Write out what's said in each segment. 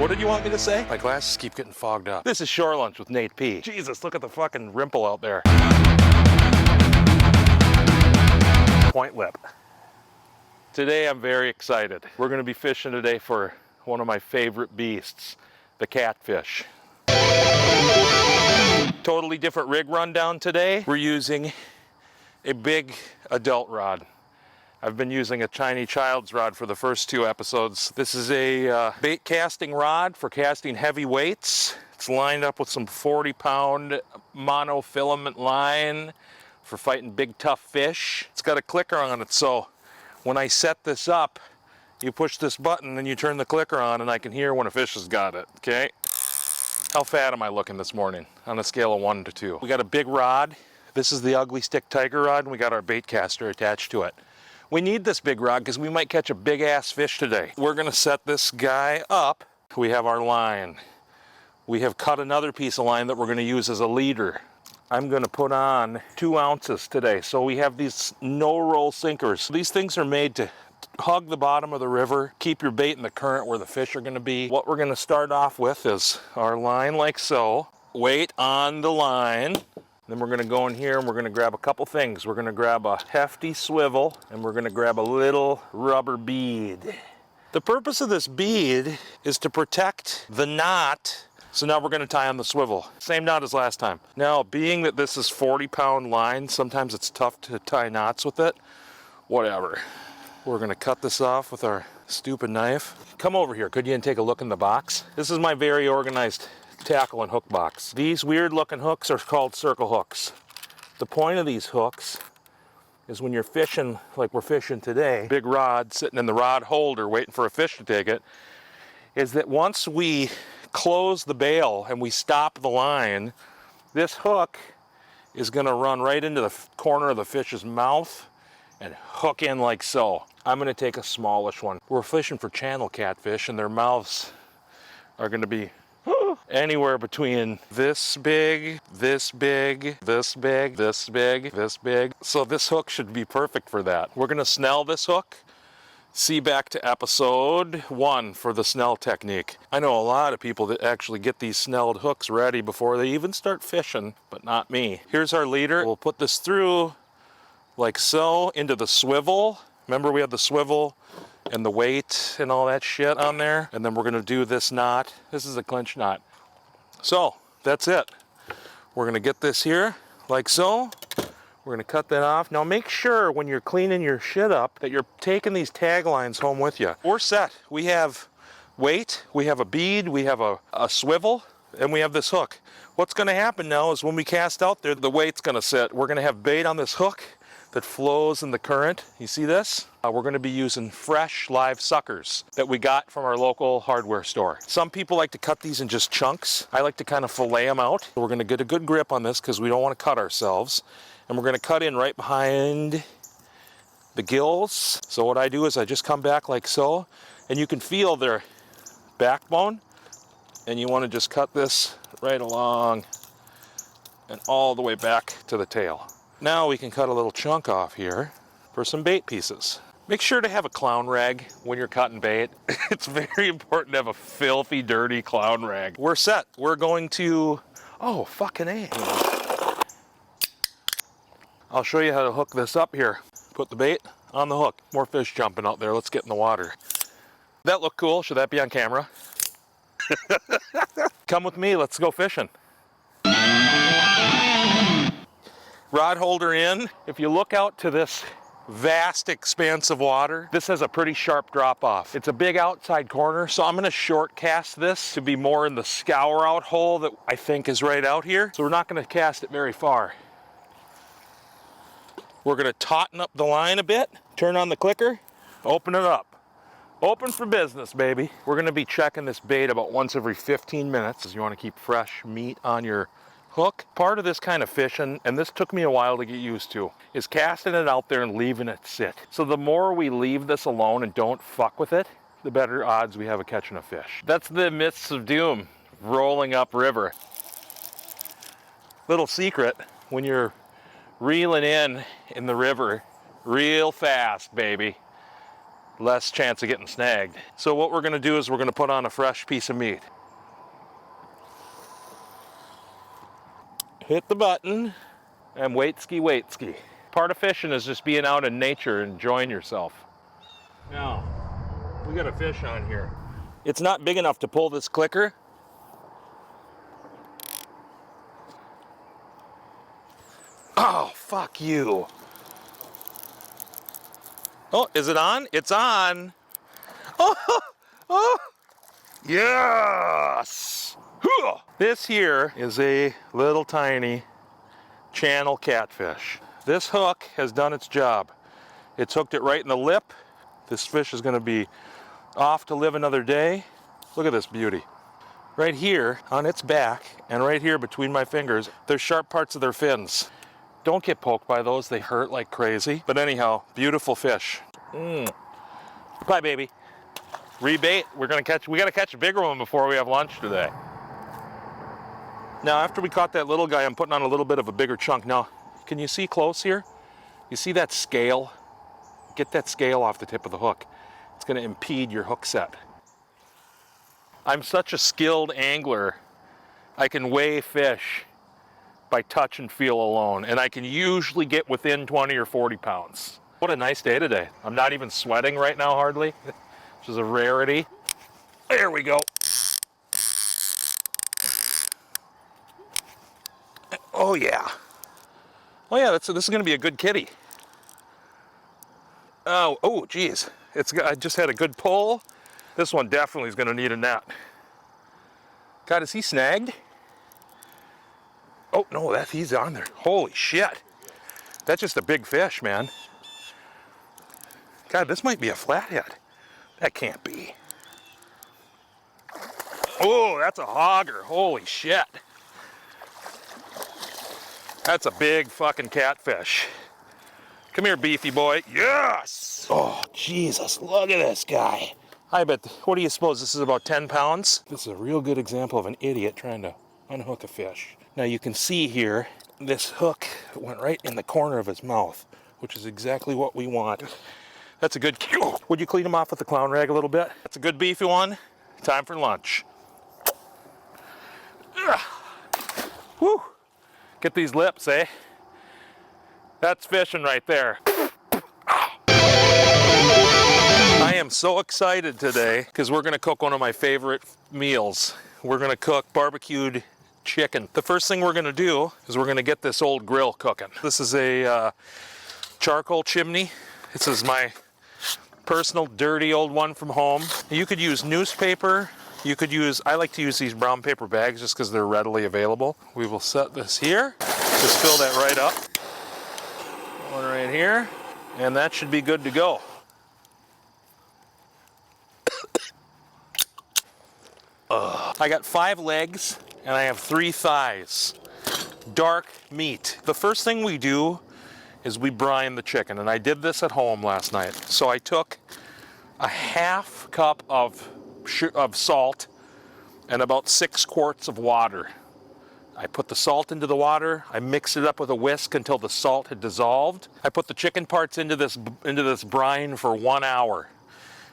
What did you want me to say? My glasses keep getting fogged up. This is Shorelunch with Natey P. Jesus, look at the fucking rimple out there. Point lip. Today I'm very excited. We're gonna be fishing today for one of my favorite beasts, the catfish. Totally different rig rundown today. We're using a big adult rod. I've been using a tiny child's rod for the first 2 episodes. This is a bait casting rod for casting heavy weights. It's lined up with some 40-pound monofilament line for fighting big tough fish. It's got a clicker on it, so when I set this up, you push this button and you turn the clicker on and I can hear when a fish has got it, okay? How fat am I looking this morning on a scale of 1 to 2? We got a big rod. This is the ugly stick tiger rod, and we got our bait caster attached to it. We need this big rod because we might catch a big ass fish today. We're gonna set this guy up. We have our line. We have cut another piece of line that we're gonna use as a leader. I'm gonna put on 2 ounces today. So we have these no-roll sinkers. These things are made to hug the bottom of the river, keep your bait in the current where the fish are gonna be. What we're gonna start off with is our line like so. Weight on the line. Then we're gonna go in here and we're gonna grab a couple things. We're gonna grab a hefty swivel and we're gonna grab a little rubber bead. The purpose of this bead is to protect the knot. So now we're gonna tie on the swivel. Same knot as last time. Now, being that this is 40-pound line, sometimes it's tough to tie knots with it. Whatever. We're gonna cut this off with our stupid knife. Come over here, could you, and take a look in the box? This is my very organized tackle and hook box. These weird looking hooks are called circle hooks. The point of these hooks is when you're fishing like we're fishing today, big rod sitting in the rod holder waiting for a fish to take it, is that once we close the bail and we stop the line, this hook is gonna run right into the corner of the fish's mouth and hook in like so. I'm gonna take a smallish one. We're fishing for channel catfish and their mouths are gonna be anywhere between this big, this big, this big, this big, this big. So this hook should be perfect for that. We're gonna snell this hook. See back to episode 1 for the snell technique. I know a lot of people that actually get these snelled hooks ready before they even start fishing, but not me. Here's our leader. We'll put this through like so into the swivel. Remember we had the swivel and the weight and all that shit on there. And then we're gonna do this knot. This is a clinch knot. So that's it. We're gonna get this here like so. We're gonna cut that off. Now make sure when you're cleaning your shit up that you're taking these tag lines home with you. We're set. We have weight, we have a bead, we have a swivel, and we have this hook. What's gonna happen now is when we cast out there, the weight's gonna sit. We're gonna have bait on this hook that flows in the current. You see this? We're gonna be using fresh live suckers that we got from our local hardware store. Some people like to cut these in just chunks. I like to kind of fillet them out. We're gonna get a good grip on this because we don't want to cut ourselves. And we're gonna cut in right behind the gills. So what I do is I just come back like so, and you can feel their backbone, and you wanna just cut this right along and all the way back to the tail. Now we can cut a little chunk off here for some bait pieces. Make sure to have a clown rag when you're cutting bait. It's very important to have a filthy, dirty clown rag. We're set. We're going to, oh, fucking A. I'll show you how to hook this up here. Put the bait on the hook. More fish jumping out there. Let's get in the water. That look cool. Should that be on camera? Come with me. Let's go fishing. Rod holder in. If you look out to this vast expanse of water, this has a pretty sharp drop off. It's a big outside corner, so I'm gonna short cast this to be more in the scour out hole that I think is right out here. So we're not gonna cast it very far. We're gonna tauten up the line a bit, turn on the clicker, open it up. Open for business, baby. We're gonna be checking this bait about once every 15 minutes. You wanna keep fresh meat on your hook. Part of this kind of fishing, and this took me a while to get used to, is casting it out there and leaving it sit. So the more we leave this alone and don't fuck with it, the better odds we have of catching a fish. That's the mists of doom rolling up river. Little secret, when you're reeling in the river real fast, baby, less chance of getting snagged. So what we're gonna do is we're gonna put on a fresh piece of meat. Hit the button and wait ski. Part of fishing is just being out in nature, enjoying yourself. Now, we got a fish on here. It's not big enough to pull this clicker. Oh, fuck you. Oh, is it on? It's on. Oh, oh. Yes. This here is a little tiny channel catfish. This hook has done its job. It's hooked it right in the lip. This fish is going to be off to live another day. Look at this beauty. Right here on its back and right here between my fingers, there's sharp parts of their fins. Don't get poked by those, they hurt like crazy. But anyhow, beautiful fish. Bye, baby. Rebait, we gotta catch a bigger one before we have lunch today. Now, after we caught that little guy, I'm putting on a little bit of a bigger chunk. Now, can you see close here? You see that scale? Get that scale off the tip of the hook. It's gonna impede your hook set. I'm such a skilled angler, I can weigh fish by touch and feel alone, and I can usually get within 20 or 40 pounds. What a nice day today. I'm not even sweating right now, hardly, which is a rarity. There we go. Oh yeah. Oh yeah, this is gonna be a good kitty. Oh geez. I just had a good pull. This one definitely is gonna need a net. God, is he snagged? Oh no, he's on there. Holy shit. That's just a big fish, man. God, this might be a flathead. That can't be. Oh, that's a hogger. Holy shit. That's a big fucking catfish. Come here, beefy boy. Yes! Oh, Jesus, look at this guy. I bet, what do you suppose, this is about 10 pounds? This is a real good example of an idiot trying to unhook a fish. Now you can see here, this hook went right in the corner of his mouth, which is exactly what we want. That's a good kill. Would you clean him off with the clown rag a little bit? That's a good beefy one. Time for lunch. Ugh. Woo! Get these lips, eh? That's fishing right there. I am so excited today because we're gonna cook one of my favorite meals. We're gonna cook barbecued chicken. The first thing we're gonna do is we're gonna get this old grill cooking. This is a charcoal chimney. This is my personal dirty old one from home. You could use newspaper. I like to use these brown paper bags just because they're readily available. We will set this here. Just fill that right up. One right here. And that should be good to go. I got 5 legs and I have 3 thighs. Dark meat. The first thing we do is we brine the chicken, and I did this at home last night. So I took a half cup of salt and about 6 quarts of water. I put the salt into the water, I mixed it up with a whisk until the salt had dissolved. I put the chicken parts into this brine for 1 hour.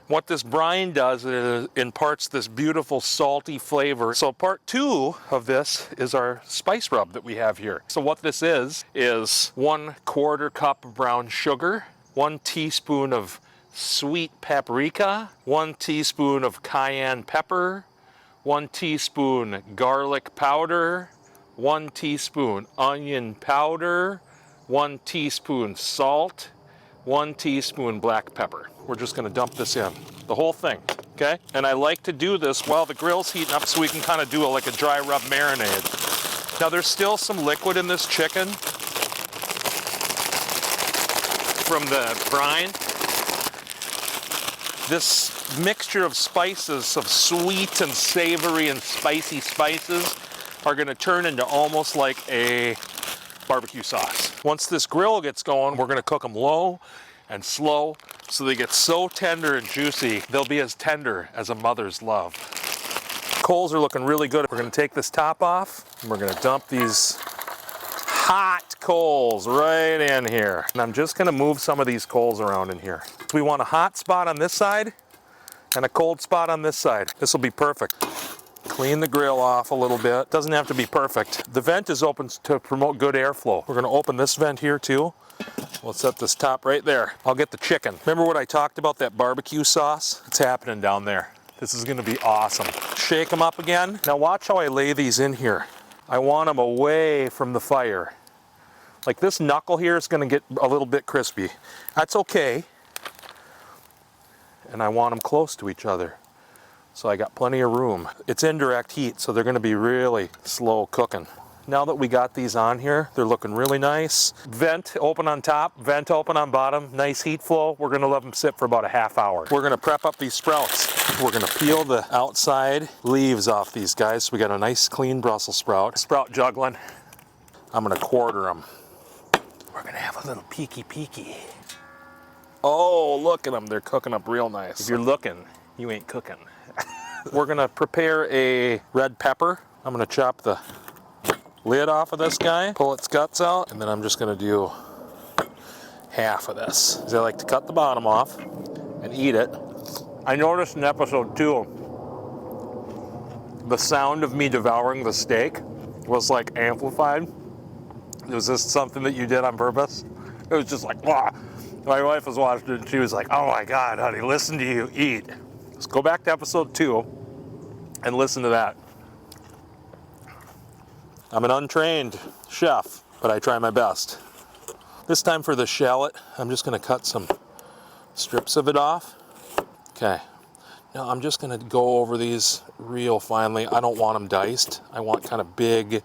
What this brine does is it imparts this beautiful salty flavor. So part 2 of this is our spice rub that we have here. So what this is 1/4 cup of brown sugar, 1 teaspoon of sweet paprika, 1 teaspoon of cayenne pepper, 1 teaspoon garlic powder, 1 teaspoon onion powder, 1 teaspoon salt, 1 teaspoon black pepper. We're just gonna dump this in, the whole thing, okay? And I like to do this while the grill's heating up so we can kind of do like a dry rub marinade. Now there's still some liquid in this chicken from the brine. This mixture of spices, of sweet and savory and spicy spices, are gonna turn into almost like a barbecue sauce. Once this grill gets going, we're gonna cook them low and slow so they get so tender and juicy, they'll be as tender as a mother's love. Coals are looking really good. We're gonna take this top off and we're gonna dump these hot coals right in here. And I'm just gonna move some of these coals around in here. We want a hot spot on this side and a cold spot on this side. This will be perfect. Clean the grill off a little bit. Doesn't have to be perfect. The vent is open to promote good airflow. We're gonna open this vent here too. We'll set this top right there. I'll get the chicken. Remember what I talked about, that barbecue sauce? It's happening down there. This is gonna be awesome. Shake them up again. Now watch how I lay these in here. I want them away from the fire. Like this knuckle here is gonna get a little bit crispy. That's okay. And I want them close to each other. So I got plenty of room. It's indirect heat, so they're gonna be really slow cooking. Now that we got these on here, they're looking really nice. Vent open on top, vent open on bottom, nice heat flow. We're gonna let them sit for about a half hour. We're gonna prep up these sprouts. We're gonna peel the outside leaves off these guys. So we got a nice clean Brussels sprout. Sprout juggling. I'm gonna quarter them. We're gonna have a little peeky. Oh, look at them, they're cooking up real nice. If you're looking, you ain't cooking. We're gonna prepare a red pepper. I'm gonna chop the lid off of this guy, pull its guts out, and then I'm just gonna do half of this. Because I like to cut the bottom off and eat it. I noticed in episode 2, the sound of me devouring the steak was like amplified. Was this something that you did on purpose? It was just like, wow. My wife was watching it and she was like, oh my God, honey, listen to you eat. Let's go back to episode 2 and listen to that. I'm an untrained chef, but I try my best. This time for the shallot, I'm just gonna cut some strips of it off. Okay, now I'm just gonna go over these real finely. I don't want them diced. I want kind of big,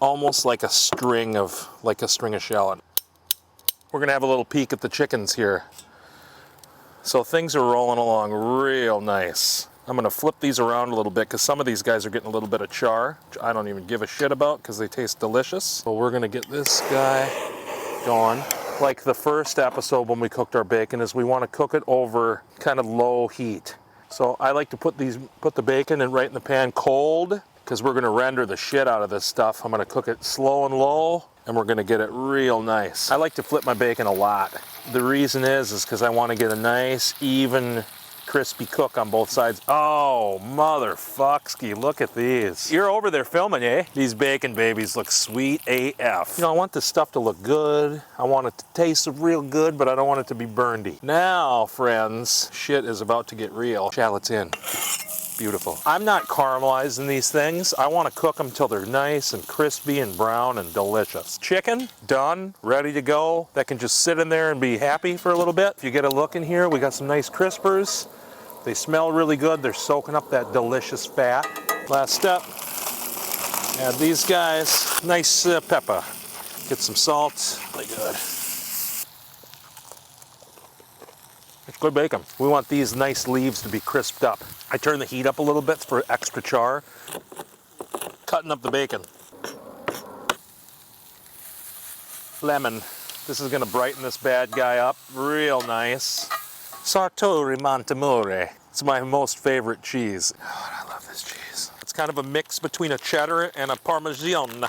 almost like a string of shallot. We're gonna have a little peek at the chickens here. So things are rolling along real nice. I'm gonna flip these around a little bit because some of these guys are getting a little bit of char, which I don't even give a shit about because they taste delicious. So we're gonna get this guy going. Like the first episode when we cooked our bacon, is we wanna cook it over kind of low heat. So I like to put the bacon right in the pan cold because we're gonna render the shit out of this stuff. I'm gonna cook it slow and low and we're gonna get it real nice. I like to flip my bacon a lot. The reason is because I wanna get a nice, even, crispy cook on both sides. Oh, motherfucksky, look at these. You're over there filming, eh? These bacon babies look sweet AF. You know, I want this stuff to look good. I want it to taste real good, but I don't want it to be burnedy. Now, friends, shit is about to get real. Shallot's in. Beautiful. I'm not caramelizing these things. I want to cook them till they're nice and crispy and brown and delicious. Chicken, done, ready to go. That can just sit in there and be happy for a little bit. If you get a look in here, we got some nice crispers. They smell really good. They're soaking up that delicious fat. Last step, add these guys. Nice pepper. Get some salt. Really good. It's good bacon. We want these nice leaves to be crisped up. I turn the heat up a little bit for extra char. Cutting up the bacon. Lemon. This is gonna brighten this bad guy up real nice. Sartori Montemore. It's my most favorite cheese. Oh, I love this cheese. It's kind of a mix between a cheddar and a Parmesan.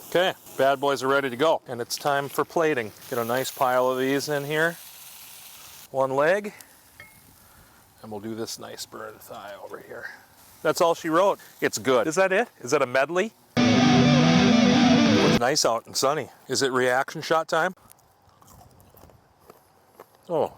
Okay, bad boys are ready to go. And it's time for plating. Get a nice pile of these in here. One leg. And we'll do this nice bird thigh over here. That's all she wrote. It's good. Is that it? Is that a medley? It's nice out and sunny. Is it reaction shot time? Oh.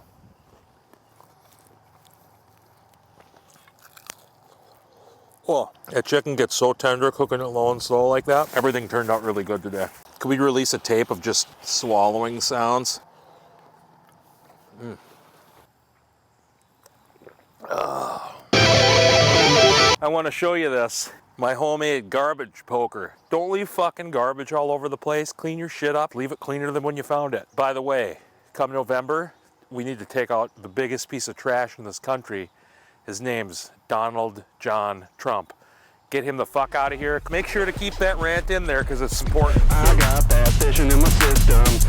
Oh, that chicken gets so tender cooking it low and slow like that. Everything turned out really good today. Could we release a tape of just swallowing sounds? Oh. I want to show you this. My homemade garbage poker. Don't leave fucking garbage all over the place. Clean your shit up. Leave it cleaner than when you found it. By the way, come November, we need to take out the biggest piece of trash in this country. His name's Donald John Trump. Get him the fuck out of here. Make sure to keep that rant in there because it's important. I got that fishing in my system.